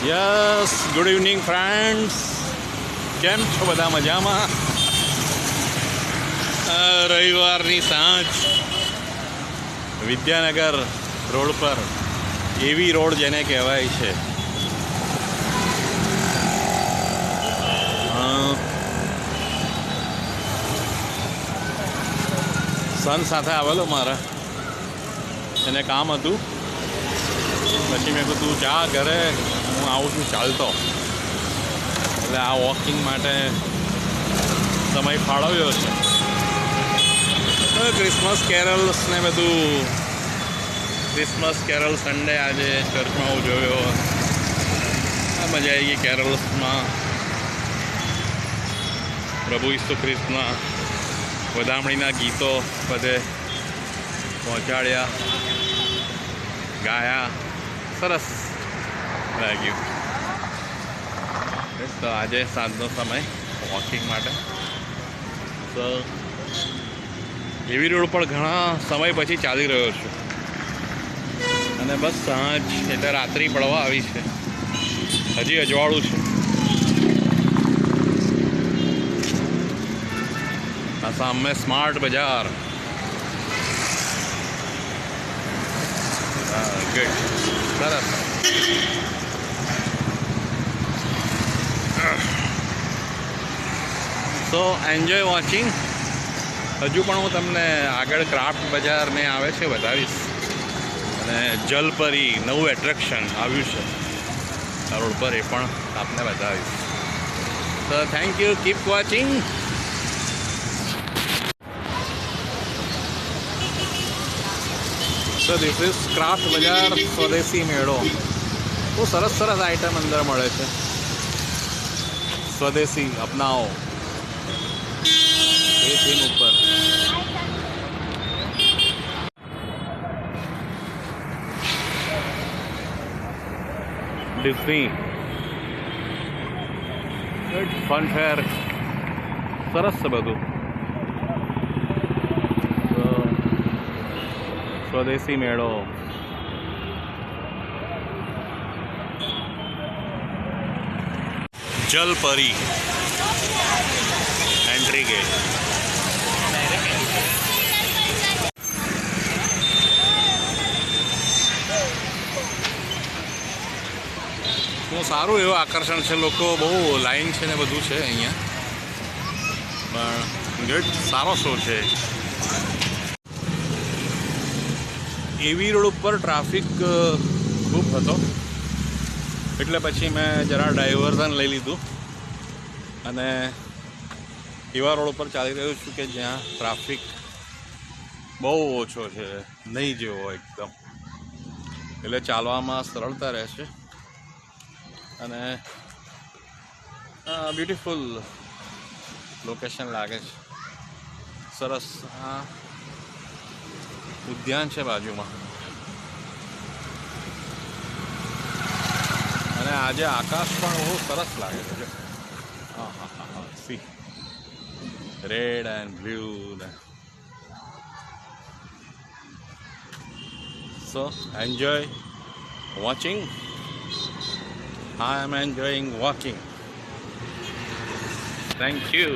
Yes, good evening friends. કેમ છો બધા? મજામાં? રવિવારની સાંજ વિદ્યાનગર રોડ પર, એવી રોડ જેને કહેવાય છે, સન સાથે આવેલો મારા, એને કામ હતું. પછી મેં કીધું તું જા ઘરે, હું આવું છું ચાલતો. એટલે આ વોકિંગ માટે સમય ફાળવ્યો છે. ક્રિસમસ કેરલ્સ ને બધું, ક્રિસમસ કેરલ સન્ડે આજે ચર્ચમાં હું જોયો. મજા આવી ગઈ કેરલ્સમાં. પ્રભુ ઈસુ ખ્રિસ્તના વધામણીના ગીતો બધે પહોંચાડ્યા, ગાયા. સરસ લાગ્યું. તો આજે સાંજનો સમય વોકિંગ માટે. તો એવી રોડ પર ઘણા સમય પછી ચાલી રહ્યો છું. અને બસ સાંજ એટલે રાત્રિ પડવા આવી છે. હજી અજવાળું છે. આ સામે સ્માર્ટ બજાર. ગુડ, સરસ. સો એન્જોય વોચિંગ. હજુ પણ હું તમને આગળ ક્રાફ્ટ બજાર ને આવે છે બતાવીશ. અને જલપરી નવું એટ્રેક્શન આવ્યું છે આ રોડ પર, એ પણ આપને બતાવીશ. તો thank you, keep watching. So this is craft બજાર, સ્વદેશી મેળો. બહુ સરસ સરસ આઈટમ અંદર મળે છે. સ્વદેશી અપનાવો એ થીમ ઉપર. ડિઝની ફન ફેર, સરસ છે બધું. સ્વદેશી મેળો. જલપરી એન્ટ્રી ગેટ. બહુ સારું એવું આકર્ષણ છે. લોકો બહુ લાઈન છે ને બધું છે અહીંયા, પણ ગેટ સારો શો છે. એવી રોડ ઉપર ટ્રાફિક ખૂબ હતો, એટલે પછી મેં જરા ડાયવર્ઝન લઈ લીધું અને એવા રોડ ઉપર ચાલી રહ્યો છું કે જ્યાં ટ્રાફિક બહુ ઓછો છે, નહીં જેવો એકદમ. એટલે ચાલવામાં સરળતા રહેશે. અને બ્યુટીફુલ લોકેશન લાગે છે. સરસ. આ ઉદ્યાન છે બાજુમાં. અને આજે આકાશ પણ બહુ સરસ લાગે છે. હા હા હા હા, C red and blue. So enjoy watching. I am enjoying walking. Thank you.